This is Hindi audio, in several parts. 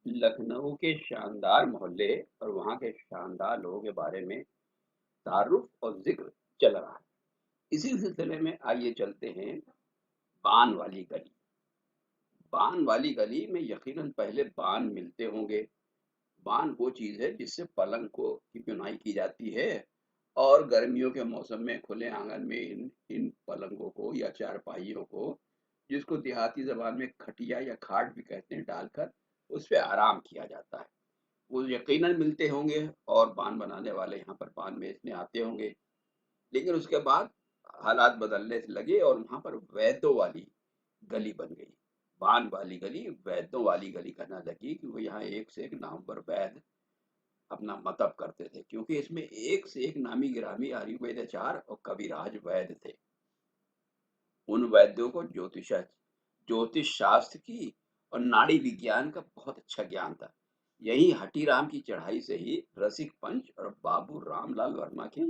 लखनऊ के शानदार मोहल्ले और वहाँ के शानदार लोगों के बारे में तारुफ और जिक्र चल रहा है। इसी सिलसिले में आइए चलते हैं बान वाली गली। बान वाली गली में यकीनन पहले बान मिलते होंगे। बान वो चीज है जिससे पलंग को की बुनाई की जाती है और गर्मियों के मौसम में खुले आंगन में इन इन पलंगों को या चारपाइयों को, जिसको देहाती जबान में खटिया या खाट भी कहते हैं, डालकर उस पे आराम किया जाता है। वो यकीनन मिलते होंगे और बान बनाने वाले यहाँ पर बान बेचने आते होंगे। लेकिन उसके बाद हालात बदलने से लगे और वहां पर वैद्यों वाली गली बन गई। बान वाली गली वैद्यों वाली गली कहना लगी कि वो यहाँ एक से एक नामवर वैद्य अपना मतब करते थे, क्योंकि इसमें एक से एक नामी गिरामी आयुर्वेदाचार्य और कविराज वैद्य थे। उन वैद्यों को ज्योतिष शास्त्र की और नाड़ी विज्ञान का बहुत अच्छा ज्ञान था। यही हटीराम की चढ़ाई से ही रसिक पंच और बाबू रामलाल वर्मा की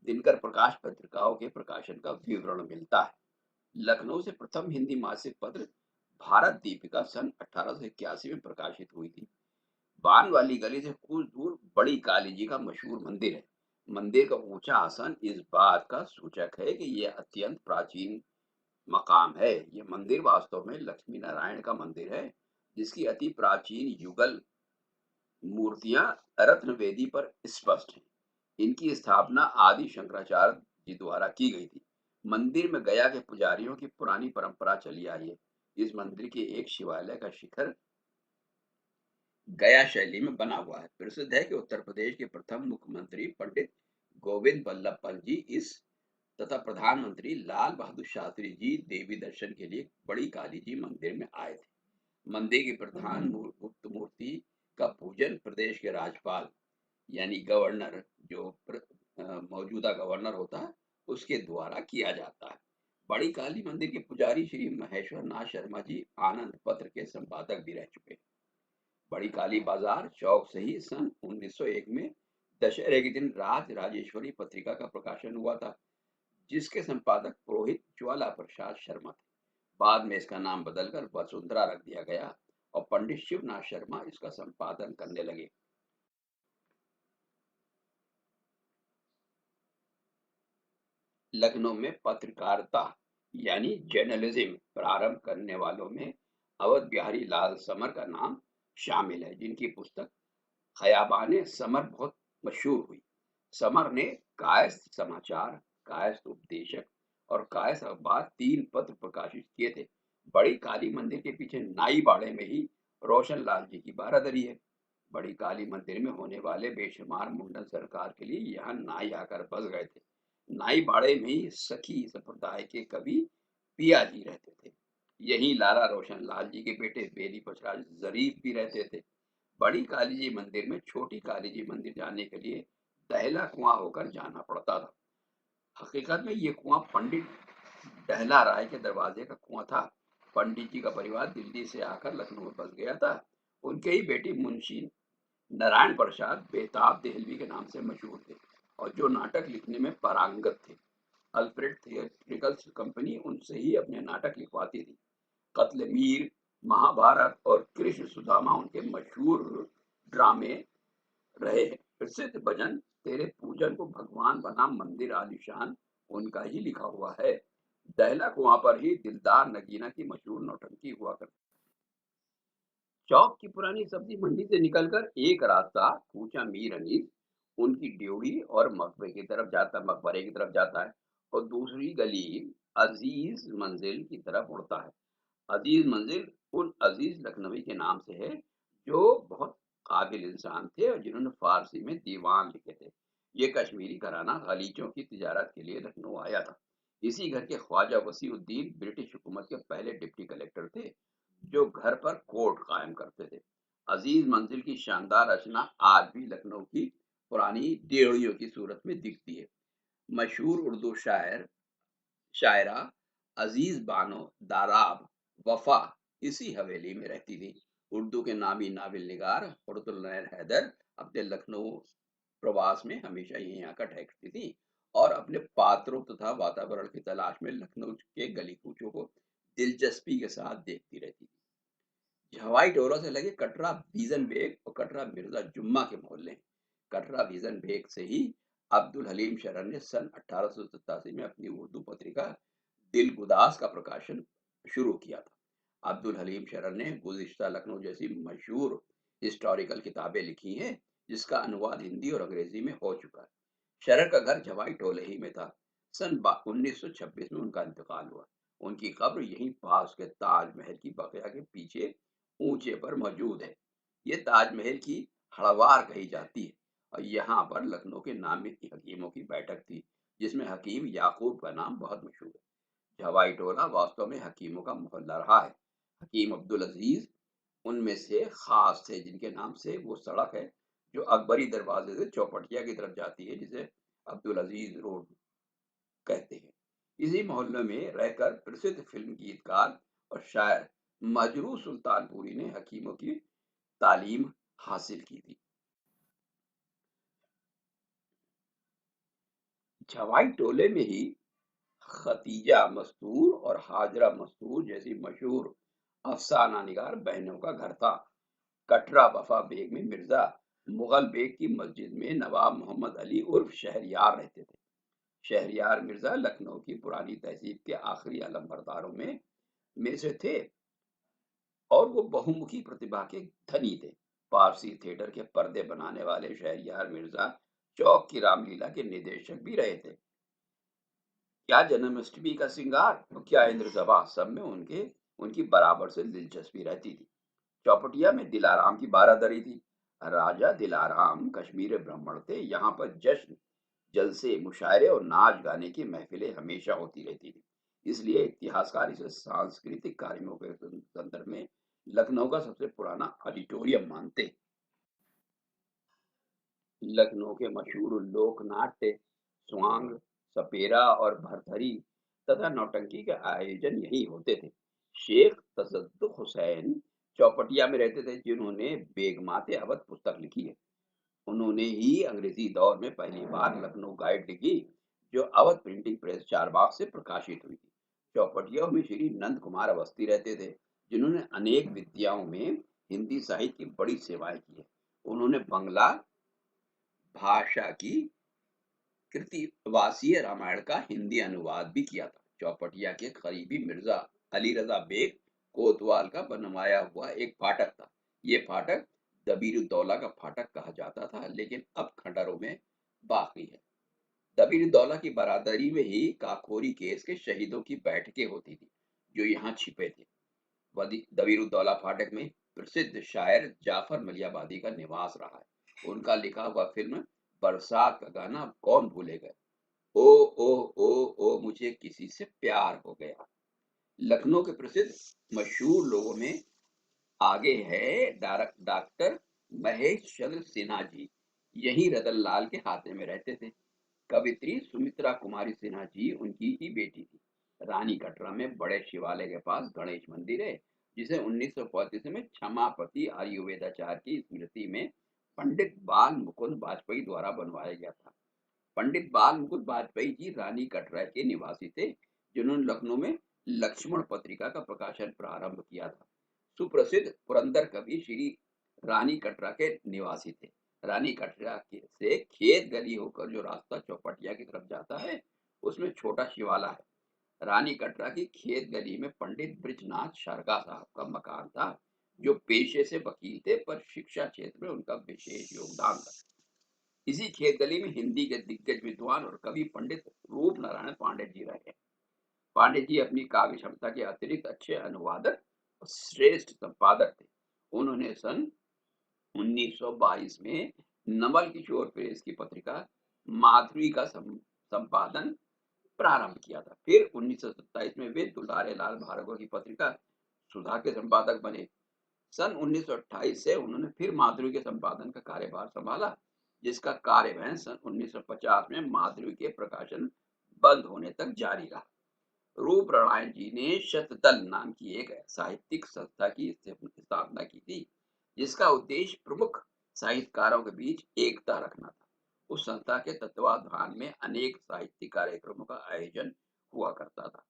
दिनकर प्रकाश पत्रिकाओं के प्रकाशन का विवरण मिलता है। लखनऊ से प्रथम हिंदी मासिक पत्र भारत दीपिका सन 1881 में प्रकाशित हुई थी। बान वाली गली से कुछ दूर बड़ी काली जी का मशहूर मंदिर है। मंदिर का ऊंचा आसन इस बात का सूचक है कि यह अत्यंत प्राचीन मकाम है। ये मंदिर वास्तव में लक्ष्मी नारायण का मंदिर है, जिसकी अति प्राचीन युगल मूर्तियां रत्न वेदी पर स्पष्ट हैं। इनकी स्थापना आदि शंकराचार्य जी द्वारा की गई थी। मंदिर में गया के पुजारियों की पुरानी परंपरा चली आई है। इस मंदिर के एक शिवालय का शिखर गया शैली में बना हुआ है। प्रसिद्ध है कि उत्तर प्रदेश के प्रथम मुख्यमंत्री पंडित गोविंद बल्लभ पंत जी इस तथा प्रधानमंत्री लाल बहादुर शास्त्री जी देवी दर्शन के लिए बड़ी काली जी मंदिर में आए थे। मंदिर की प्रधान गुप्त मूर्ति का पूजन प्रदेश के राज्यपाल यानी गवर्नर, जो मौजूदा गवर्नर होता है, उसके द्वारा किया जाता है। बड़ी काली मंदिर के पुजारी श्री महेश्वर नाथ शर्मा जी आनंद पत्र के संपादक भी रह चुके हैं। बड़ी काली बाजार चौक से ही सन 1901 में दशहरे के दिन राज राजेश्वरी पत्रिका का प्रकाशन हुआ था, जिसके संपादक पुरोहित ज्वाला प्रसाद शर्मा थे। बाद में इसका नाम बदलकर वसुंधरा रख दिया गया और पंडित शिवनाथ शर्मा इसका संपादन करने लगे। लखनऊ में पत्रकारिता यानी जर्नलिज्म प्रारंभ करने वालों में अवध बिहारी लाल समर का नाम शामिल है, जिनकी पुस्तक खयाबाने समर बहुत मशहूर हुई। समर ने कायस्थ समाचार, कायस्थ उपदेशक और कायस्थ अखबार 3 पत्र प्रकाशित किए थे। बड़ी काली मंदिर के पीछे नाई बाड़े में ही रोशन लाल जी की बारादरी है। बड़ी काली मंदिर में होने वाले बेशुमार मुंडन सरकार के लिए यहाँ नाई आकर बस गए थे। नाई बाड़े में ही सखी संप्रदाय के कवि पिया जी रहते थे। यही लाला रोशन लाल जी के बेटे बेली पचराज जरीफ भी रहते थे। बड़ी काली जी मंदिर में छोटी काली जी मंदिर जाने के लिए दहला कुआं होकर जाना पड़ता था। हकीकत में ये कुआं पंडित डहला राय के दरवाजे का कुआं था। पंडित जी का परिवार दिल्ली से आकर लखनऊ में बस गया था। उनके ही बेटी मुंशी नारायण प्रसाद बेताब देहलवी के नाम से मशहूर थे और जो नाटक लिखने में पारंगत थे। अल्फ्रेड थिएट्रिकल्स कंपनी उनसे ही अपने नाटक लिखवाती थी। कत्ल मीर, महाभारत और कृष्ण सुदामा उनके मशहूर ड्रामे रहे हैं। प्रसिद्ध भजन तेरे पूजन को भगवान बना मंदिर आलीशान उनका ही लिखा हुआ है। दहला कुआं पर ही दिलदार नगीना की मशहूर नौटंकी हुआ करती। चौक की पुरानी सब्जी मंडी से निकलकर एक रास्ता कूचा मीर अनीस उनकी ड्योढ़ी और मकबरे की तरफ जाता है और दूसरी गली अजीज मंजिल की तरफ मुड़ता है। अजीज मंजिल उन अजीज लखनवी के नाम से है, जो बहुत काबिल इंसान थे और जिन्होंने फारसी में दीवान लिखे थे। ये कश्मीरी घराना गलीचों की तिजारत के लिए लखनऊ आया था। इसी घर के ख्वाजा वसीउद्दीन ब्रिटिश हुकूमत के पहले डिप्टी कलेक्टर थे, जो घर पर कोर्ट कायम करते थे। अजीज मंजिल की शानदार रचना आज भी लखनऊ की पुरानी डेहड़ियों की सूरत में दिखती है। मशहूर उर्दू शायरा अजीज बानो दाराब वफा इसी हवेली में रहती थी। उर्दू के नामी नावल निगार फरुतुल हैदर अपने लखनऊ प्रवास में हमेशा यहीं आकर ठहरती थी और अपने पात्रों तथा वातावरण की तलाश में लखनऊ के गली कूचों को दिलचस्पी के साथ देखती रहती थी। हवाई टोलों से लगे कटरा बीजन बेग और कटरा मिर्जा जुम्मा के मोहल्ले हैं। कटरा बीजन बेग से ही अब्दुल हलीम शरण ने सन 1887 में अपनी उर्दू पत्रिका दिल गुदास का प्रकाशन शुरू किया था। अब्दुल हलीम शरण ने गुलिस्ता लखनऊ जैसी मशहूर हिस्टोरिकल किताबें लिखी हैं, जिसका अनुवाद हिंदी और अंग्रेजी में हो चुका है। शरण का घर जवाई टोले ही में था। सन 1926 में उनका इंतकाल हुआ। उनकी कब्र यहीं पास के ताजमहल की बगिया के पीछे ऊंचे पर मौजूद है। ये ताजमहल की हड़वार कही जाती है और यहाँ पर लखनऊ के नामी हकीमों की बैठक थी, जिसमें हकीम याकूब का नाम बहुत मशहूर है। हवाई टोला वास्तव में हकीमों का मोहल्ला रहा है। हकीम अब्दुल अजीज उनमें से खास थे, जिनके नाम से वो सड़क है जो अकबरी दरवाजे से चौपटिया की तरफ जाती है, जिसे अब्दुल अजीज रोड कहते हैं। इसी मोहल्ले में रहकर प्रसिद्ध फिल्म गीतकार और शायर मजरू सुल्तानपुरी ने हकीमों की तालीम हासिल की थी। छवाई टोले में ही खतीजा मस्तूर और हाजरा मस्तूर जैसी मशहूर अफसाना निगार बहनों का घर था। कटरा वफा बेग में मिर्जा मुगल बेग की मस्जिद में नवाब मोहम्मद अली उर्फ शहरयार रहते थे। शहरयार मिर्जा लखनऊ की पुरानी तहजीब के आखिरी अलमबरदारों में से थे और वो बहुमुखी प्रतिभा के धनी थे। पारसी थिएटर के पर्दे बनाने वाले शहरयार मिर्जा चौक की रामलीला के निदेशक भी रहे थे। क्या जन्माष्टमी का श्रृंगार तो क्या इंद्र सभा, सब में उनके उनकी बराबर से दिलचस्पी रहती थी। चौपटिया में दिलाराम की बारादरी थी। राजा दिलाराम कश्मीर ब्राह्मण थे। यहाँ पर जश्न, जलसे, मुशायरे और नाच गाने की महफिलें हमेशा होती रहती थी। इसलिए इतिहासकार इसे सांस्कृतिक कार्यक्रमों के संदर्भ में लखनऊ का सबसे पुराना ऑडिटोरियम मानते। लखनऊ के मशहूर लोक नाट्य स्वांग, सपेरा और भरथरी तथा नौटंकी के आयोजन यही होते थे। शेख तसद्दुक हुसैन चौपटिया में रहते थे, जिन्होंने बेगमाते अवध पुस्तक लिखी है। उन्होंने ही अंग्रेजी दौर में पहली बार लखनऊ गाइड लिखी, जो अवध प्रिंटिंग प्रेस चारबाग से प्रकाशित हुई थी। चौपटिया में श्री नंद कुमार अवस्थी रहते थे, जिन्होंने अनेक विद्याओं में हिंदी साहित्य की बड़ी सेवाएं की है। उन्होंने बंगला भाषा की कृतिवासीय रामायण का हिंदी अनुवाद भी किया था। चौपटिया के करीबी मिर्जा अली रजा बेग कोतवाल का बनवाया हुआ एक फाटक था। ये फाटक दबीरुद्दौला का फाटक कहा जाता था, लेकिन अब खंडरों में बाकी है। दबीरुद्दौला की बरादरी में ही काकोरी केस के शहीदों की बैठकें होती थी, जो यहाँ छिपे थे। दबीरुद्दौला फाटक में प्रसिद्ध शायर जाफर मलियाबादी का निवास रहा है। उनका लिखा हुआ फिल्म बरसात का गाना कौन भूलेगा, ओ ओ ओ ओ मुझे किसी से प्यार हो गया। लखनऊ के प्रसिद्ध मशहूर लोगों में आगे है डॉक्टर महेश चंद्र सिन्हा जी। यही रतन लाल के खाते में रहते थे। कवित्री सुमित्रा कुमारी सिन्हा जी उनकी ही बेटी थी। रानी कटरा में बड़े शिवालय के पास गणेश मंदिर है, जिसे 1935 में क्षमापति आयुर्वेदाचार्य की स्मृति में पंडित बाल मुकुंद वाजपेयी द्वारा बनवाया गया था। पंडित बाल मुकुंद वाजपेयी जी रानी कटरा के निवासी थे, जिन्होंने लखनऊ में लक्ष्मण पत्रिका का प्रकाशन प्रारंभ किया था। सुप्रसिद्ध पुरंदर कवि श्री रानी कटरा के निवासी थे। रानी कटरा से खेत गली होकर जो रास्ता चौपटिया की तरफ जाता है, उसमें छोटा शिवाला है। रानी कटरा की खेत गली में पंडित ब्रिजनाथ शारगा साहब का मकान था, जो पेशे से वकील थे, पर शिक्षा क्षेत्र में उनका विशेष योगदान था। इसी खेत गली में हिंदी के दिग्गज विद्वान और कवि पंडित रूप नारायण पांडे जी रहे। पांडे जी अपनी काव्य क्षमता के अतिरिक्त अच्छे अनुवादक और श्रेष्ठ संपादक थे। उन्होंने सन 1922 में नवल किशोर प्रेस की पत्रिका माधुरी का संपादन प्रारंभ किया था। फिर 1927 में वे दुलारे लाल भार्गव की पत्रिका सुधा के संपादक बने। सन 1928 से उन्होंने फिर माधुरी के संपादन का कार्यभार संभाला, जिसका कार्यवहन सन 1950 में माधुरी के प्रकाशन बंद होने तक जारी रहा। रूप नारायण जी ने शतदल नाम की एक साहित्यिक संस्था की स्थापना की थी, जिसका उद्देश्य प्रमुख साहित्यकारों के बीच एकता रखना था। उस संस्था के तत्वाधान में अनेक साहित्यिक कार्यक्रमों का आयोजन हुआ करता था।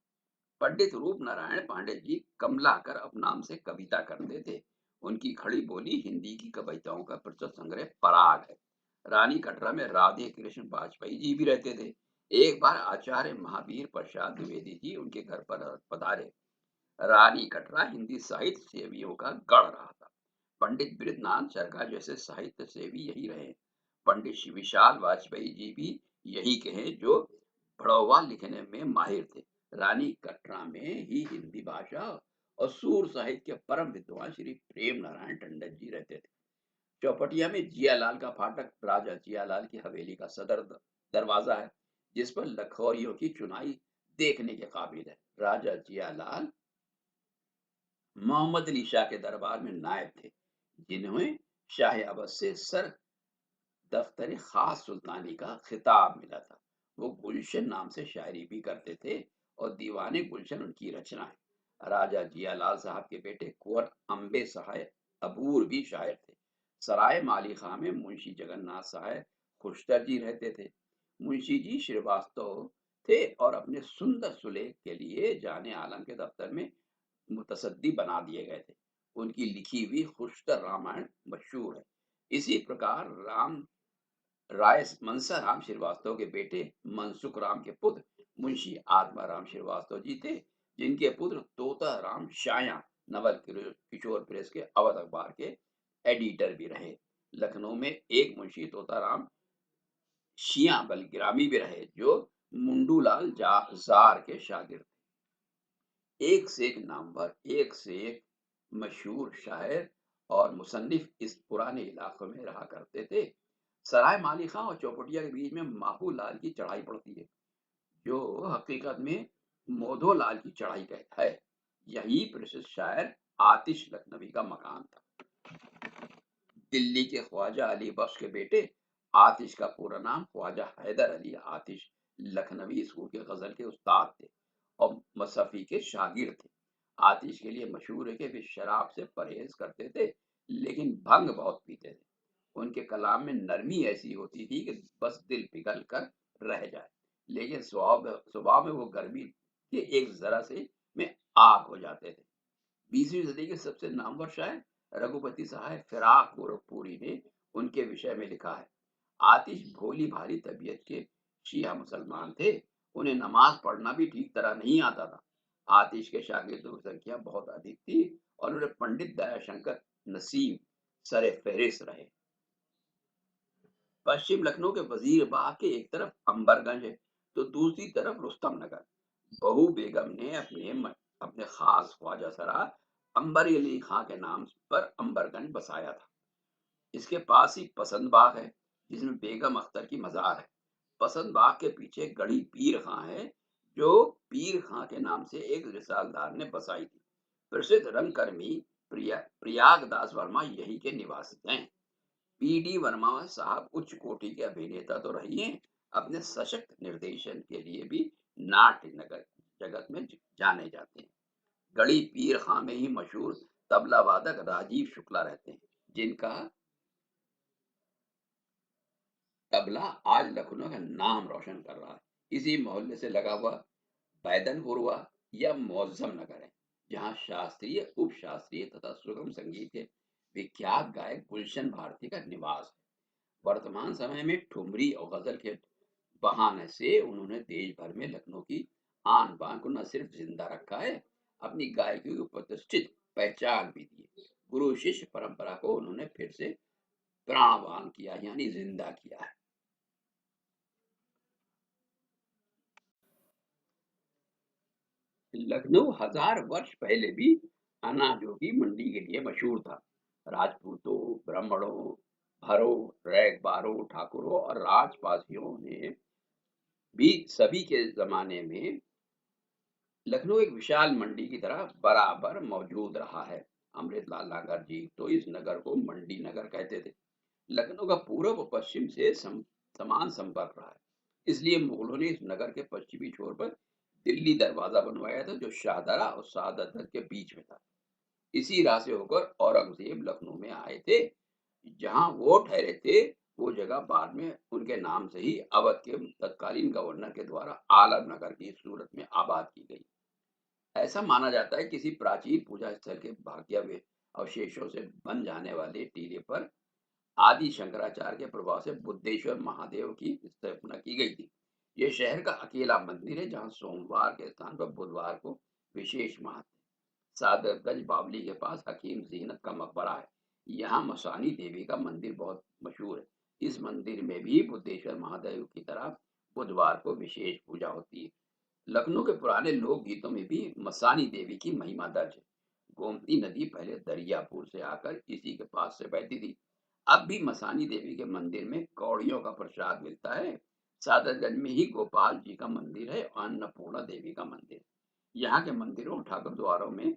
पंडित रूप नारायण पांडे जी कमलाकर उपनाम से कविता करते थे। उनकी खड़ी बोली हिंदी की कविताओं का प्रचुर संग्रह पराग है। रानी कटरा में राधे कृष्ण वाजपेयी जी भी रहते थे। एक बार आचार्य महावीर प्रसाद द्विवेदी जी उनके घर पर पधारे। रानी कटरा हिंदी साहित्य सेवियों का गढ़ रहा था। पंडित बृहदनाथ चरखा जैसे साहित्य सेवी यही रहे। पंडित श्री विशाल वाजपेयी जी भी यही कहे, जो भड़ौवा लिखने में माहिर थे। रानी कटरा में ही हिंदी भाषा और सूर साहित्य के परम विद्वान श्री प्रेम नारायण टंडन जी रहते थे। चौपटिया में जियालाल का फाटक राजा जियालाल की हवेली का सदर दरवाजा है, जिस पर लखोरियों की चुनाई देखने के काबिल है। राजा जियालाल मोहम्मद अली शाह के दरबार में नायब थे, जिन्हें शाह अवध से सर दफ्तर खास सुल्तानी का खिताब मिला था। वो गुलशन नाम से शायरी भी करते थे और दीवाने गुलशन उनकी रचना है। राजा जियालाल साहब के बेटे कुंवर अम्बे सहाय अबूर भी शायर थे। सराय माली खां में मुंशी जगन्नाथ सहाय खुशतर जी रहते थे। मुंशी जी श्रीवास्तव थे और अपने सुंदर सुलेख के लिए जाने आलम के दफ्तर में मुतसद्दी बना दिए गए थे। उनकी लिखी हुई खुशतर रामायण मशहूर है। इसी प्रकार राम राय मनसा राम श्रीवास्तव के बेटे मनसुख राम के पुत्र मुंशी आत्मा राम श्रीवास्तव जी थे, जिनके पुत्र तोता राम शाया नवल किशोर प्रेस के अवध अखबार के एडिटर भी रहे। लखनऊ में एक मुंशी तोता राम शिया बलग्रामी भी रहे, जो मुंडूलाल जार के शागिर्द थे। एक से एक नामवर, एक से एक मशहूर शायर और मुसन्निफ इस पुराने इलाकों में रहा करते थे। सराय माली खां और चौपटिया के बीच में माहू लाल की चढ़ाई पड़ती है, जो हकीकत में मोधो लाल की चढ़ाई कहता है। यही प्रसिद्ध शायर आतिश लखनवी का मकान था। दिल्ली के ख्वाजा अली बख्श के बेटे आतिश का पूरा नाम ख्वाजा हैदर अली आतिश लखनवी स्कूल के गजल के उस्ताद थे और मसफी के शागिर्द थे। आतिश के लिए मशहूर है कि वे शराब से परहेज करते थे, लेकिन भंग बहुत पीते थे। उनके कलाम में नरमी ऐसी होती थी कि बस दिल पिघल कर रह जाए, लेकिन स्वभाव में वो गर्मी के एक जरा से में आग हो जाते थे। 20वीं सदी के सबसे नामवर शायर रघुपति सहाय फिराक गोरखपुरी ने उनके विषय में लिखा है। आतिश भोली भाली तबीयत के शिया मुसलमान थे। उन्हें नमाज पढ़ना भी ठीक तरह नहीं आता था। आतिश के शागिर्दों की संख्या बहुत अधिक थी और उन्हें पंडित दयाशंकर नसीम सरे फहरिस्त रहे। पश्चिम लखनऊ के वजीर बाग के एक तरफ अंबरगंज है, तो दूसरी तरफ रुस्तम नगर। बहू बेगम ने अपने खास ख्वाजा सरा अंबर अली खां के नाम पर अंबरगंज बसाया था। इसके पास ही पसंद बाग है, जिसमें बेगम अख्तर की मजार है। पसंद बाग के पीछे गढ़ी पीर खां है, जो पीर खां के नाम से एक रिसालदार ने बसाई थी। प्रसिद्ध रंगकर्मी प्रयाग दास वर्मा यही के निवासी हैं। पीडी वर्मा साहब उच्च कोटि के अभिनेता तो रही हैं, अपने सशक्त निर्देशन के लिए भी नाट्य नगर जगत में जाने जाते हैं। गढ़ी पीर खां में ही मशहूर तबला वादक राजीव शुक्ला रहते हैं, जिनका तबला आज लखनऊ का नाम रोशन कर रहा है। इसी मोहल्ले से लगा हुआ बैदनपुर हुआ या मौजम नगर है, जहाँ शास्त्रीय उप शास्त्रीय तथा सुगम संगीत के विख्यात गायक गुलशन भारती का निवास है। वर्तमान समय में ठुमरी और गजल के बहाने से उन्होंने देश भर में लखनऊ की आन बान को न सिर्फ जिंदा रखा है, अपनी गायकी को प्रतिष्ठित पहचान भी दी। गुरु शिष्य परंपरा को उन्होंने फिर से प्राणवान किया, यानी जिंदा किया है। लखनऊ हजार वर्ष पहले भी अनाजों की मंडी के लिए मशहूर था। राजपूतों, ब्राह्मणों, भरों, रैक बारों, ठाकुरों और राजपासियों ने भी सभी के जमाने में लखनऊ एक विशाल मंडी की तरह बराबर मौजूद रहा है। अमृतलाल नागर जी तो इस नगर को मंडी नगर कहते थे। लखनऊ का पूर्व और पश्चिम से समान संपर्क रहा है, इसलिए मुगलों ने इस नगर के पश्चिमी छोर पर दिल्ली दरवाजा बनवाया था, जो शाहदरा और सादत के बीच में था। इसी राह से होकर औरंगजेब लखनऊ में आए थे। जहां वो ठहरे थे, वो जगह बाद में उनके नाम से ही अवध के तत्कालीन गवर्नर के द्वारा आलम नगर की सूरत में आबाद की गई। ऐसा माना जाता है किसी प्राचीन पूजा स्थल के भाग्यव्य अवशेषों से बन जाने वाले टीले पर आदि शंकराचार्य के प्रभाव से बुद्धेश्वर महादेव की स्थापना की गई थी। ये शहर का अकेला मंदिर है जहाँ सोमवार के स्थान पर बुधवार को विशेष महत्व है। सादतगंज बावली के पास हकीम जीनत का मकबरा है। यहाँ मसानी देवी का मंदिर बहुत मशहूर है। इस मंदिर में भी बुद्धेश्वर महादेव की तरह बुधवार को विशेष पूजा होती है। लखनऊ के पुराने लोक गीतों में भी मसानी देवी की महिमा दर्ज है। गोमती नदी पहले दरियापुर से आकर इसी के पास से बहती थी। अब भी मसानी देवी के मंदिर में कौड़ियों का प्रसाद मिलता है। सादतगंज में ही गोपाल जी का मंदिर है और अन्नपूर्णा देवी का मंदिर है। यहाँ के मंदिरों ठाकुर द्वारों में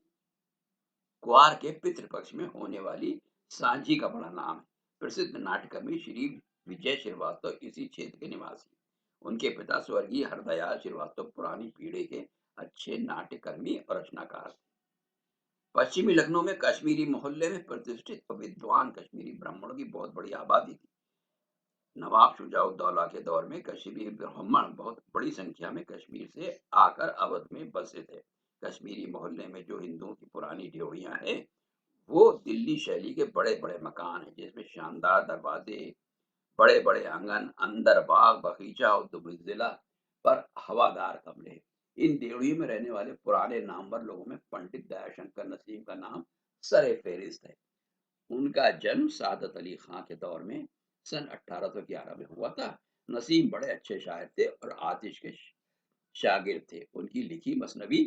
कुआर के पितृपक्ष में होने वाली सांझी का बड़ा नाम है। प्रसिद्ध नाट्यकर्मी श्री विजय श्रीवास्तव इसी क्षेत्र के निवासी हैं। उनके पिता स्वर्गीय हरदयाल श्रीवास्तव पुरानी पीढ़ी के अच्छे नाट्यकर्मी और रचनाकार थे। पश्चिमी लखनऊ में कश्मीरी मोहल्ले में प्रतिष्ठित और विद्वान कश्मीरी ब्राह्मणों की बहुत बड़ी आबादी थी। नवाब शुजाउद्दौला के दौर में कश्मीरी ब्राह्मण बहुत बड़ी संख्या में कश्मीर से आकर अवध में बसे थे। कश्मीरी मोहल्ले में जो हिंदुओं की पुरानी ड्योढ़ियां हैं, वो दिल्ली शैली के बड़े बड़े मकान हैं जिसमें शानदार दरवाजे, बड़े बड़े आंगन, अंदर बाग बगीचा और दुमंजिला पर हवादार कमरे। इन देवड़ियों में रहने वाले पुराने नामवर लोगों में पंडित दयाशंकर नसीम का नाम सरे फेरिस्त है। उनका जन्म सादत अली खां के दौर में सन 1811 में हुआ था। नसीम बड़े अच्छे शायर थे और आतिश के शागिर्द थे। उनकी लिखी मसनवी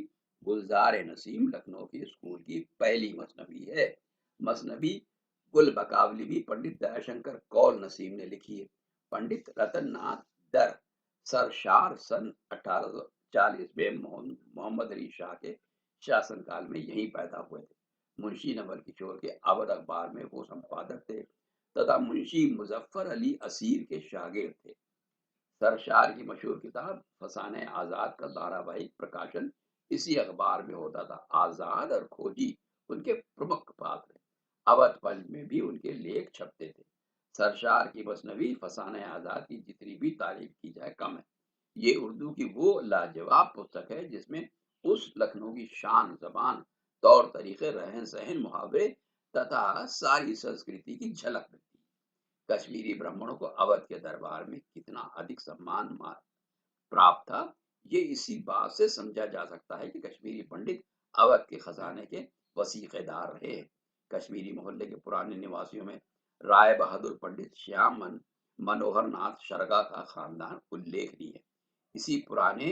गुलजार नसीम लखनऊ की स्कूल की पहली मसनवी है। मसनवी गुल बकावली भी पंडित दयाशंकर कौल नसीम ने लिखी है। पंडित रतन नाथ दर सरशार सन 1840 में मोहम्मद अली शाह के शासनकाल में यहीं पैदा हुए थे। मुंशी नवल किशोर के अवध अखबार में वो संपादक थे तथा मुंशी मुजफ्फर अली असीर के शागिर्द थे। सरशार की मशहूर किताब फसाने आजाद का धारावाहिक प्रकाशन इसी अखबार में होता था। आजाद और खोजी उनके प्रमुख पात्र थे। अवध पंच में भी उनके लेख छपते थे। सरशार की मसनवी फसाने आजाद की जितनी भी तारीफ की जाए कम है। ये उर्दू की वो लाजवाब पुस्तक है जिसमें उस लखनऊ की शान जबान, तौर तरीके, रहन सहन, मुहावरे तथा सारी संस्कृति की झलक मिलती है। कश्मीरी ब्राह्मणों को अवध के दरबार में कितना अधिक सम्मान प्राप्त था, ये इसी बात से समझा जा सकता है कि कश्मीरी पंडित अवध के खजाने के वसीकेदार रहे। कश्मीरी मोहल्ले के पुराने निवासियों में राय बहादुर पंडित श्याम मनोहर नाथ शर्मा का खानदान उल्लेखनीय है। इसी पुराने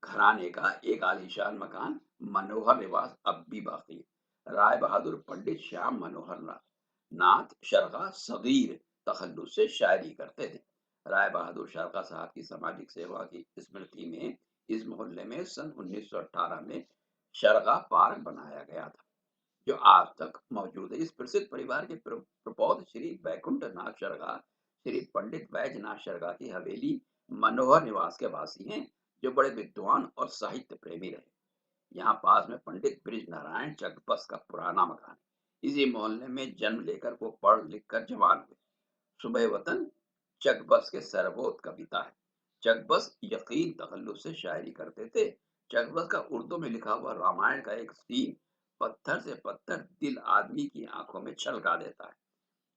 घराने का एक आलीशान मकान मनोहर निवास अब भी बाकी है। राय बहादुर पंडित श्याम मनोहर नाथ शर्मा सगीर तखल्लुस से शायरी करते थे। राय बहादुर शर्मा साहब की सामाजिक सेवा की स्मृति में इस मोहल्ले में सन 1918 में शर्मा पार्क बनाया गया था जो आज तक मौजूद है। इस प्रसिद्ध परिवार के प्रपौत्र श्री वैकुंठ नाथ शर्मा श्री पंडित वैजनाथ शर्मा की हवेली मनोहर निवास के वासी हैं जो बड़े विद्वान और साहित्य प्रेमी रहे। यहाँ पास में पंडित ब्रिज नारायण चकबस का पुराना मकान है। इसी मोहल्ले में जन्म लेकर वो पढ़ लिख कर जवान हुए। सुबह वतन चकबस के सरबोत कविता है। चकबस यकीन तखल्लुस से शायरी करते थे। चकबस का उर्दू में लिखा हुआ रामायण का एक सीन पत्थर से पत्थर दिल आदमी की आंखों में छलका देता है।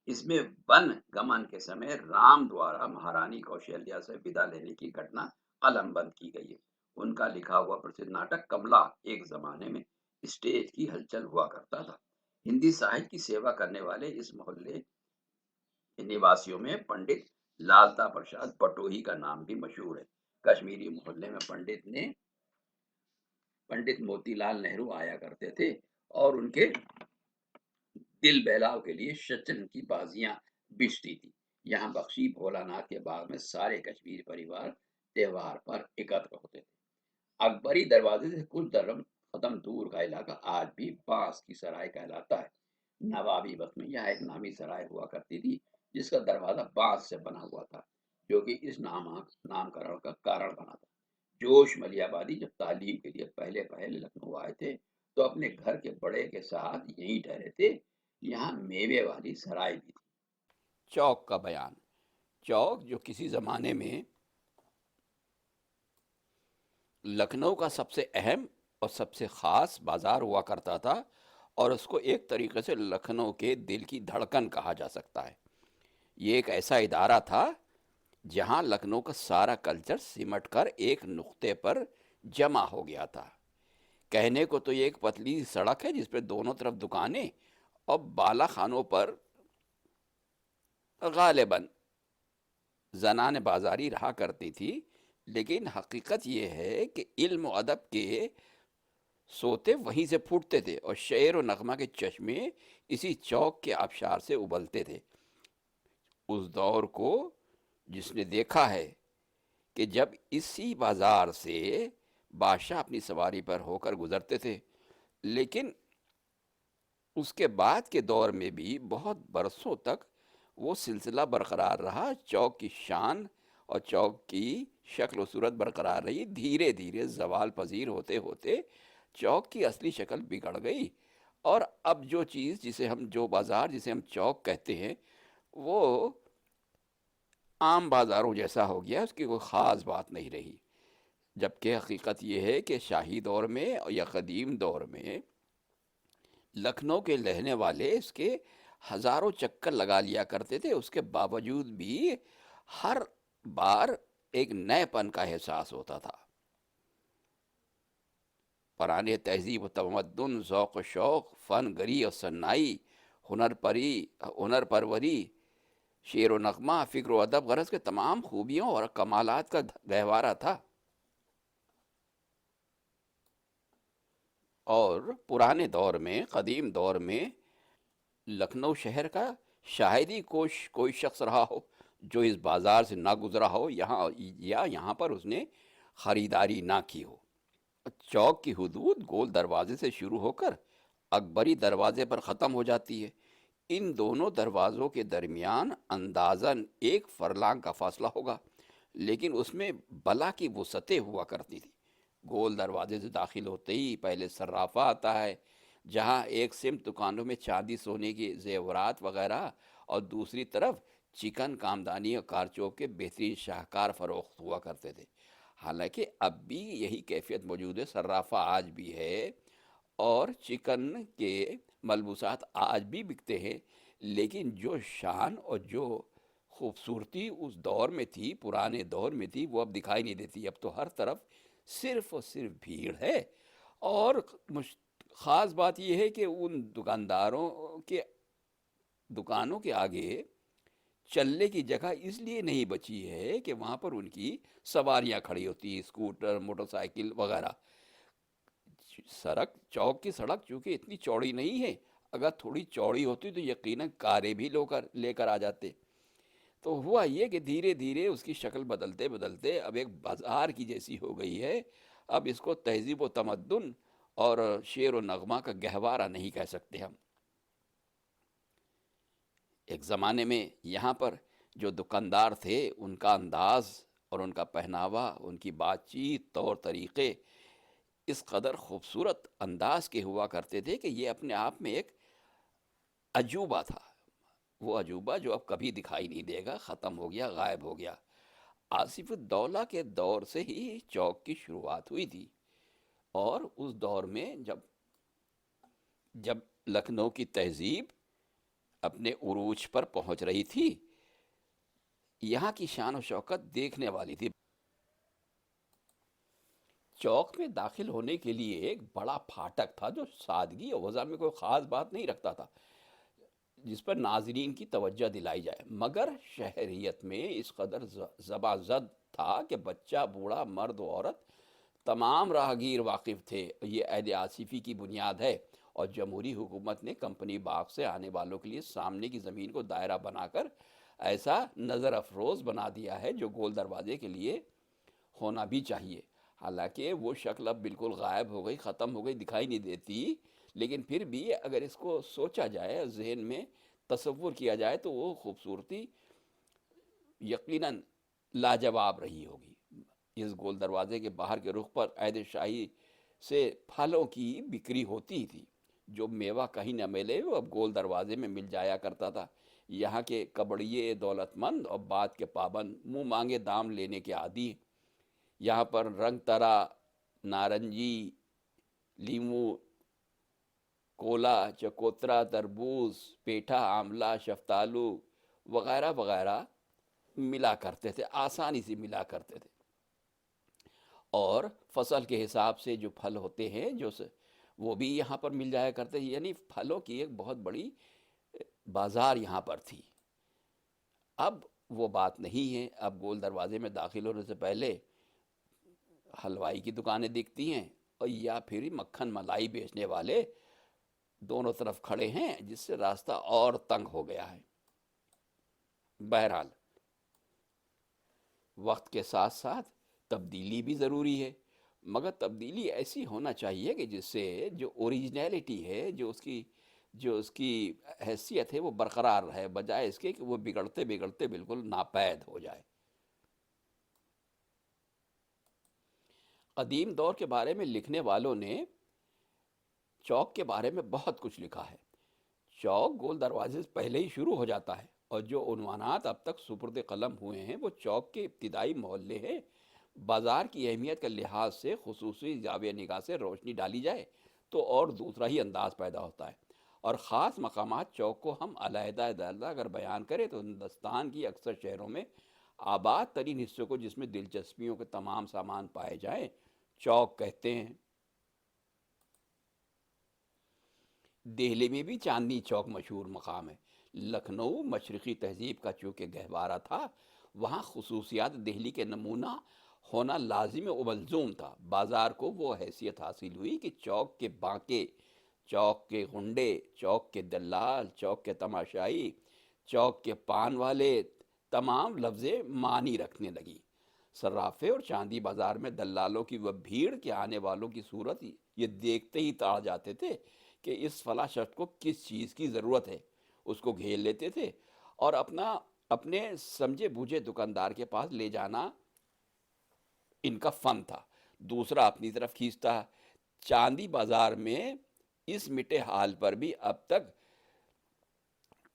इसमें वन गमन के समय राम द्वारा महारानी कौशल्या से विदा लेने की घटना कलमबंद की गई है। उनका लिखा हुआ प्रसिद्ध नाटक कमला एक जमाने में स्टेज की हलचल हुआ करता था। हिंदी साहित्य की सेवा करने वाले इस मोहल्ले के निवासियों में पंडित लालता प्रसाद पटोही का नाम भी मशहूर है। कश्मीरी मोहल्ले में पंडित मोतीलाल नेहरू आया करते थे और उनके दिल बहलाव के लिए सचिन की बाजियां बिछती थी। यहाँ बख्शी भोलानाथ के बाग में सारे कश्मीरी परिवार त्योहार पर एकत्र होते थे। अकबरी दरवाजे से कुछ दरम कदम दूर का इलाका आज भी बांस की सराय कहलाता है। नवाबी वक्त में यहाँ एक नामी सराय हुआ करती थी जिसका दरवाजा बांस से बना हुआ था जो कि इस नामकरण का कारण बना था। जोश मलियाबादी जब तालीम के लिए पहले पहले लखनऊ आए थे तो अपने घर के बड़े के साथ यहीं ठहरे थे। यहाँ मेवे वाली सराय भी थी। चौक का बयान। चौक जो किसी जमाने में लखनऊ का सबसे अहम और सबसे ख़ास बाज़ार हुआ करता था, और उसको एक तरीक़े से लखनऊ के दिल की धड़कन कहा जा सकता है। ये एक ऐसा इदारा था जहाँ लखनऊ का सारा कल्चर सिमट कर एक नुक्ते पर जमा हो गया था। कहने को तो ये एक पतली सड़क है जिस पे दोनों तरफ दुकानें और बाला खानों पर गालिबन जनान बाजारी रहा करती थी, लेकिन हकीकत ये है कि इल्म और अदब के सोते वहीं से फूटते थे और शेर और नगमा के चश्मे इसी चौक के आबशार से उबलते थे। उस दौर को जिसने देखा है कि जब इसी बाजार से बादशाह अपनी सवारी पर होकर गुजरते थे, लेकिन उसके बाद के दौर में भी बहुत बरसों तक वो सिलसिला बरकरार रहा। चौक की शान और चौक की शक्ल व सूरत बरकरार रही। धीरे धीरे जवाल पजीर होते होते चौक की असली शक्ल बिगड़ गई, और अब जो चीज़ जिसे हम जो बाज़ार जिसे हम चौक कहते हैं वो आम बाज़ारों जैसा हो गया, उसकी कोई ख़ास बात नहीं रही। जबकि हकीकत ये है कि शाही दौर में या क़दीम दौर में लखनऊ के रहने वाले इसके हज़ारों चक्कर लगा लिया करते थे, उसके बावजूद भी हर बार एक नएपन का एहसास होता था। पुराने तहजीब व तमद्दुन, ज़ौक़ व शौक़, फ़न गरी और सन्नाई, हुनर परवरी, शेर व नग़मा, फ़िक्र व अदब, गरज के तमाम खूबियों और कमालात का गहवारा था। और पुराने दौर में, क़दीम दौर में लखनऊ शहर का शायद ही कोई शख्स रहा हो जो इस बाज़ार से ना गुज़रा हो, यहाँ पर उसने ख़रीदारी ना की हो। चौक की हुदूद गोल दरवाजे से शुरू होकर अकबरी दरवाजे पर ख़त्म हो जाती है। इन दोनों दरवाज़ों के दरमियान अंदाज़न एक फरलांग का फासला होगा, लेकिन उसमें बला की वसअतें हुआ करती थी। गोल दरवाजे से दाखिल होते ही पहले सर्राफा आता है, जहाँ एक सिमत दुकानों में चांदी सोने के जेवरात वगैरह और दूसरी तरफ चिकन, कामदानी और कारचोप के बेहतरीन शाहकार फ़रोख्त हुआ करते थे। हालांकि अब भी यही कैफियत मौजूद है, सर्राफा आज भी है और चिकन के मलबूसात आज भी बिकते हैं, लेकिन जो शान और जो खूबसूरती उस दौर में थी, पुराने दौर में थी, वो अब दिखाई नहीं देती। अब तो हर तरफ सिर्फ और सिर्फ भीड़ है। और ख़ास बात यह है कि उन दुकानदारों के दुकानों के आगे चलने की जगह इसलिए नहीं बची है कि वहाँ पर उनकी सवारियाँ खड़ी होती, स्कूटर, मोटरसाइकिल वगैरह। चौक की सड़क चूँकि इतनी चौड़ी नहीं है, अगर थोड़ी चौड़ी होती तो यकीनन कारें भी लेकर आ जाते। तो हुआ ये कि धीरे धीरे उसकी शक्ल बदलते बदलते अब एक बाज़ार की जैसी हो गई है। अब इसको तहज़ीब व तमद्दुन और शेर व नगमा का गहवारा नहीं कह सकते हम। एक ज़माने में यहाँ पर जो दुकानदार थे, उनका अंदाज़ और उनका पहनावा, उनकी बातचीत, तौर तरीक़े इस कदर खूबसूरत अंदाज के हुआ करते थे कि ये अपने आप में एक अजूबा था। वो अजूबा जो अब कभी दिखाई नहीं देगा, ख़त्म हो गया, गायब हो गया। आसिफुद्दौला के दौर से ही चौक की शुरुआत हुई थी, और उस दौर में जब जब लखनऊ की तहजीब अपने उरूज पर पहुंच रही थी, यहाँ की शान और शौकत देखने वाली थी। चौक में दाखिल होने के लिए एक बड़ा फाटक था जो सादगी और वज़ा में कोई ख़ास बात नहीं रखता था, जिस पर नाजरीन की तवज्जो दिलाई जाए, मगर शहरियत में इस कदर ज़बाज़द था कि बच्चा, बूढ़ा, मर्द औरत तमाम राहगीर वाकिफ़ थे। ये अहद आसिफ़ी की बुनियाद है, और जमहूरी हुकूमत ने कंपनी बाग से आने वालों के लिए सामने की ज़मीन को दायरा बनाकर ऐसा नज़र अफरोज़ बना दिया है जो गोल दरवाजे के लिए होना भी चाहिए। हालांकि वो शक्ल अब बिल्कुल गायब हो गई, ख़त्म हो गई, दिखाई नहीं देती, लेकिन फिर भी अगर इसको सोचा जाए, जहन में तसव्वुर किया जाए, तो वो खूबसूरती यकीनन लाजवाब रही होगी। इस गोल दरवाजे के बाहर के रुख पर ऐद शाही से फलों की बिक्री होती थी। जो मेवा कहीं न मिले वो अब गोल दरवाजे में मिल जाया करता था। यहाँ के कबड़िए दौलतमंद और बात के पाबंद मुँह मांगे दाम लेने के आदी। यहाँ पर रंग तरा नारंगी, लीमू, कोला, चकोतरा, तरबूज, पेठा, आंवला, शफ्तालू वगैरह वगैरह मिला करते थे, आसानी से मिला करते थे। और फसल के हिसाब से जो फल होते हैं वो भी यहाँ पर मिल जाया करते हैं, यानी फलों की एक बहुत बड़ी बाजार यहाँ पर थी। अब वो बात नहीं है। अब गोल दरवाजे में दाखिल होने से पहले हलवाई की दुकानें दिखती हैं, और या फिर मक्खन मलाई बेचने वाले दोनों तरफ खड़े हैं, जिससे रास्ता और तंग हो गया है। बहरहाल, वक्त के साथ साथ तब्दीली भी ज़रूरी है, मगर तब्दीली ऐसी होना चाहिए कि जिससे जो ओरिजिनलिटी है, जो उसकी हैसियत है, वो बरकरार रहे, बजाय इसके कि वो बिगड़ते बिगड़ते बिल्कुल नापैद हो जाए। कदीम दौर के बारे में लिखने वालों ने चौक के बारे में बहुत कुछ लिखा है। चौक गोल दरवाजे से पहले ही शुरू हो जाता है, और जो उन्वानात अब तक सुपुर्द कलम हुए हैं वो चौक के इब्तिदाई मोहल्ले हैं। बाज़ार की अहमियत के लिहाज से खसूसी जाविया निगाह से रोशनी डाली जाए तो और दूसरा ही अंदाज पैदा होता है। और ख़ास मकामात चौक को हम अलहदा अगर बयान करें तो हिंदुस्तान की अक्सर शहरों में आबाद तरीन हिस्सों को, जिसमें दिलचस्पियों के तमाम सामान पाए जाएं, चौक कहते हैं। दिल्ली में भी चांदनी चौक मशहूर मकाम है। लखनऊ मशरक़ी तहजीब का चूँकि गहवारा था, वहाँ खसूसियात दिल्ली के नमूना होना लाजिम वमलजूम था। बाज़ार को वो हैसियत हासिल हुई कि चौक के बांके, चौक के गुंडे, चौक के दलाल, चौक के तमाशाई, चौक के पान वाले, तमाम लफ्ज़ें मानी रखने लगी। सर्राफे और चांदी बाजार में दलालों की वह भीड़ के आने वालों की सूरत ये देखते ही ताड़ जाते थे कि इस फला शख्स को किस चीज़ की ज़रूरत है, उसको घेर लेते थे और अपने समझे बूझे दुकानदार के पास ले जाना इनका फन था। दूसरा अपनी तरफ खींचता। चांदी बाजार में इस मिटे हाल पर भी अब तक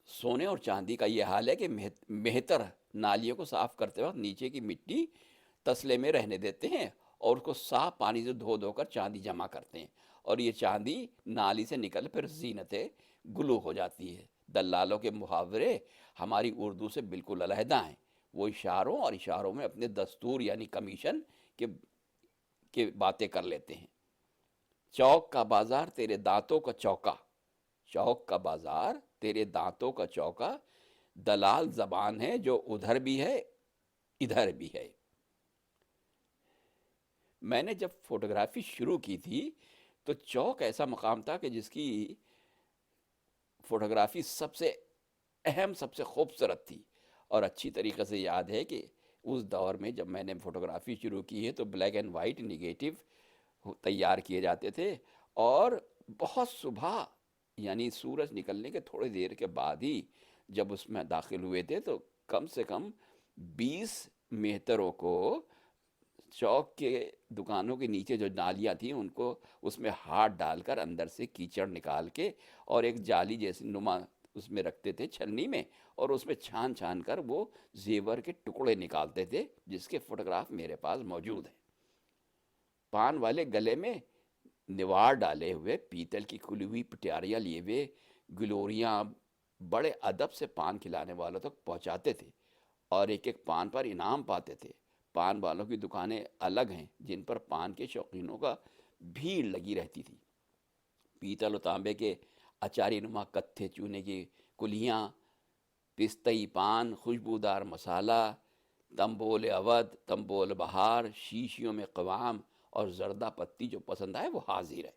सोने और चांदी का ये हाल है कि मेहतर नालियों को साफ करते वक्त नीचे की मिट्टी तसले में रहने देते हैं और उसको साफ पानी से धो धोकर चांदी जमा करते हैं, और ये चांदी नाली से निकल फिर जीनत गुलू हो जाती है। दलालों के मुहावरे हमारी उर्दू से बिल्कुल अलहदा हैं। वो इशारों और इशारों में अपने दस्तूर यानी कमीशन के बातें कर लेते हैं। चौक का बाजार तेरे दांतों का चौका, चौक का बाजार तेरे दांतों का चौका, दलाल जबान है जो उधर भी है इधर भी है। मैंने जब फोटोग्राफी शुरू की थी तो चौक ऐसा मकाम था कि जिसकी फोटोग्राफी सबसे अहम, सबसे खूबसूरत थी। और अच्छी तरीके से याद है कि उस दौर में जब मैंने फोटोग्राफी शुरू की है तो ब्लैक एंड वाइट निगेटिव तैयार किए जाते थे, और बहुत सुबह यानी सूरज निकलने के थोड़ी देर के बाद ही जब उसमें दाखिल हुए थे तो कम से कम 20 मेहतरों को चौक के दुकानों के नीचे जो नालियाँ थी उनको उसमें हाथ डालकर अंदर से कीचड़ निकाल के और एक जाली जैसी नुमा उसमें रखते थे छलनी में, और उसमें छान छान कर वो जेवर के टुकड़े निकालते थे, जिसके फोटोग्राफ मेरे पास मौजूद हैं। पान वाले गले में निवार डाले हुए पीतल की खुली हुई पटियारियाँ लिए हुए गिलोरियाँ बड़े अदब से पान खिलाने वालों तक पहुंचाते थे, और एक एक पान पर इनाम पाते थे। पान वालों की दुकानें अलग हैं जिन पर पान के शौकीनों का भीड़ लगी रहती थी। पीतल और तांबे के अचारी नुमा कत्थे चूने की कुलियाँ, पिस्तई पान, खुशबूदार मसाला, तंबोल अवध, तंबोल बहार, शीशियों में कवाम और जर्दा पत्ती जो पसंद आए वो हाजिर है।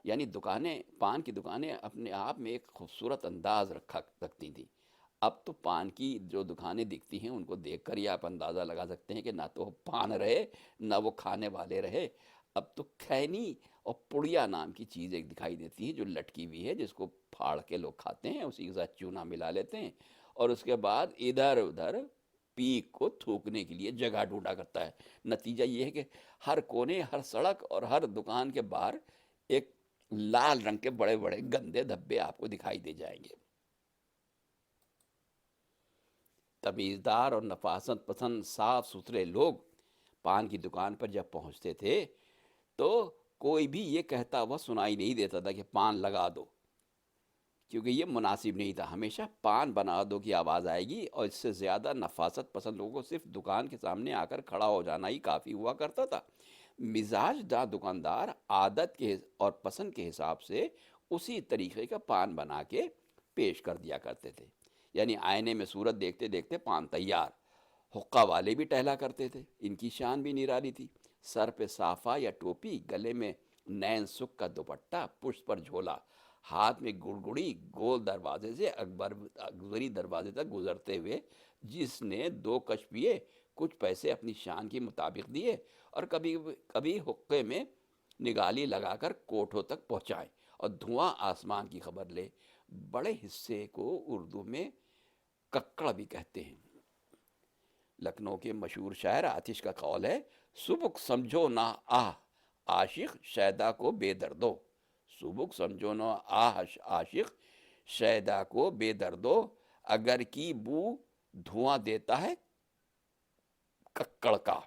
यानी दुकानें, पान की दुकानें अपने आप में एक खूबसूरत अंदाज रखती थी। अब तो पान की जो दुकानें दिखती हैं उनको देखकर ही आप अंदाज़ा लगा सकते हैं कि ना तो वो पान रहे ना वो खाने वाले रहे। अब तो खैनी और पुड़िया नाम की चीज़ एक दिखाई देती है जो लटकी हुई है, जिसको फाड़ के लोग खाते हैं, उसी के साथ चूना मिला लेते हैं, और उसके बाद इधर उधर पीक को थूकने के लिए जगह ढूंढा करता है। नतीजा ये है कि हर कोने, हर सड़क और हर दुकान के बाहर एक लाल रंग के बड़े बड़े गंदे धब्बे आपको दिखाई दे जाएंगे। तमीज़दार और नफासत पसंद साफ सुथरे लोग पान की दुकान पर जब पहुंचते थे तो कोई भी ये कहता हुआ सुनाई नहीं देता था कि पान लगा दो, क्योंकि ये मुनासिब नहीं था। हमेशा पान बना दो की आवाज़ आएगी, और इससे ज़्यादा नफासत पसंद लोगों को सिर्फ दुकान के सामने आकर खड़ा हो जाना ही काफ़ी हुआ करता था। मिजाजदार दुकानदार आदत के और पसंद के हिसाब से उसी तरीके का पान बना के पेश कर दिया करते थे। यानी आईने में सूरत देखते देखते पान तैयार। हुक्का वाले भी टहला करते थे, इनकी शान भी निराली थी। सर पे साफा या टोपी, गले में नैन सुख का दुपट्टा, पुष्प पर झोला, हाथ में गुड़गुड़ी, गोल दरवाजे से अकबरी दरवाजे तक गुजरते हुए जिसने दो कश पिए, कुछ पैसे अपनी शान के मुताबिक दिए, और कभी कभी हुक्के में निगाली लगाकर कोठों तक पहुंचाए और धुआं आसमान की खबर ले। बड़े हिस्से को उर्दू में कक्कड़ भी कहते हैं। लखनऊ के मशहूर शायर आतिश का कौल है, सुबुक समझो ना आह आशिक शैदा को बेदर्दो। सुबुक समझो ना आह आशिक शैदा को बेदर्दो, अगर की बू धुआं देता है कक्कड़ का।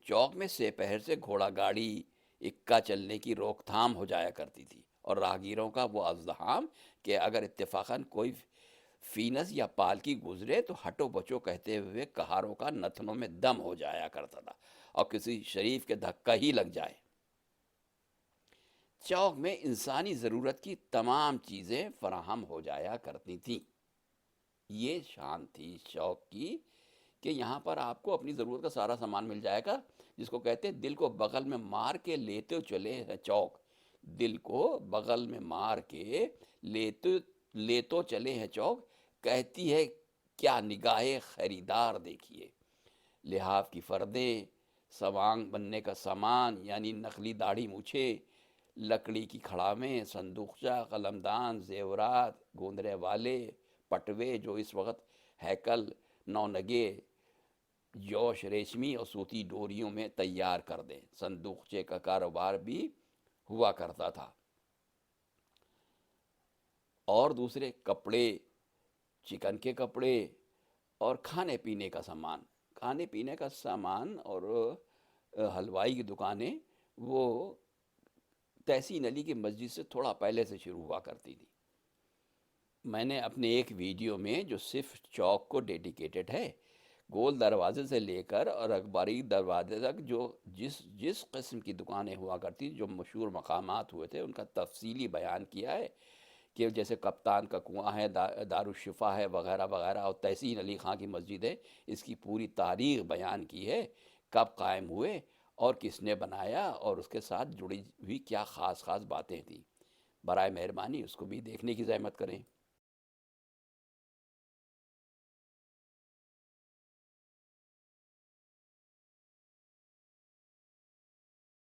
चौक में सेपहर से घोड़ा गाड़ी इक्का चलने की रोकथाम हो जाया करती थी, और राहगीरों का वो अज़्दहाम कि अगर इत्तेफाकन कोई फीनस या पालकी गुजरे तो हटो बचो कहते हुए कहारों का नथनों में दम हो जाया करता था, और किसी शरीफ के धक्का ही लग जाए। चौक में इंसानी ज़रूरत की तमाम चीज़ें फराहम हो जाया करती थीं। ये शान थी इस चौक की कि यहाँ पर आपको अपनी ज़रूरत का सारा सामान मिल जाएगा, जिसको कहते हैं दिल को बगल में मार के लेते चले हैं चौक। दिल को बगल में मार के लेते ले तो चले हैं चौक, कहती है क्या निगाहे खरीदार देखिए। लिहाफ की फ़र्दें, सवांग बनने का सामान यानी नकली दाढ़ी मूछे, लकड़ी की खड़ावें, संदूकचा, कलमदान, जेवरात, गोंदरे वाले, पटवे जो इस वक्त हैकल, नौनगे, जोश रेशमी और सूती डोरियों में तैयार कर दें। संदूकचे का कारोबार भी हुआ करता था। और दूसरे कपड़े, चिकन के कपड़े और खाने पीने का सामान। खाने पीने का सामान और हलवाई की दुकानें वो तहसीन अली की मस्जिद से थोड़ा पहले से शुरू हुआ करती थी। मैंने अपने एक वीडियो में जो सिर्फ चौक को डेडिकेटेड है, गोल दरवाजे से लेकर और अखबारी दरवाजे तक जो जिस जिस किस्म की दुकानें हुआ करती, जो मशहूर मकामात हुए थे, उनका तफसीली बयान किया है। कि जैसे कप्तान का कुआं है, दारुशिफ़ा है, वगैरह वगैरह, और तहसीन अली ख़ां की मस्जिद है। इसकी पूरी तारीख़ बयान की है, कब कायम हुए और किसने बनाया, और उसके साथ जुड़ी हुई क्या ख़ास ख़ास बातें थी। बराए मेहरबानी उसको भी देखने की ज़हमत करें।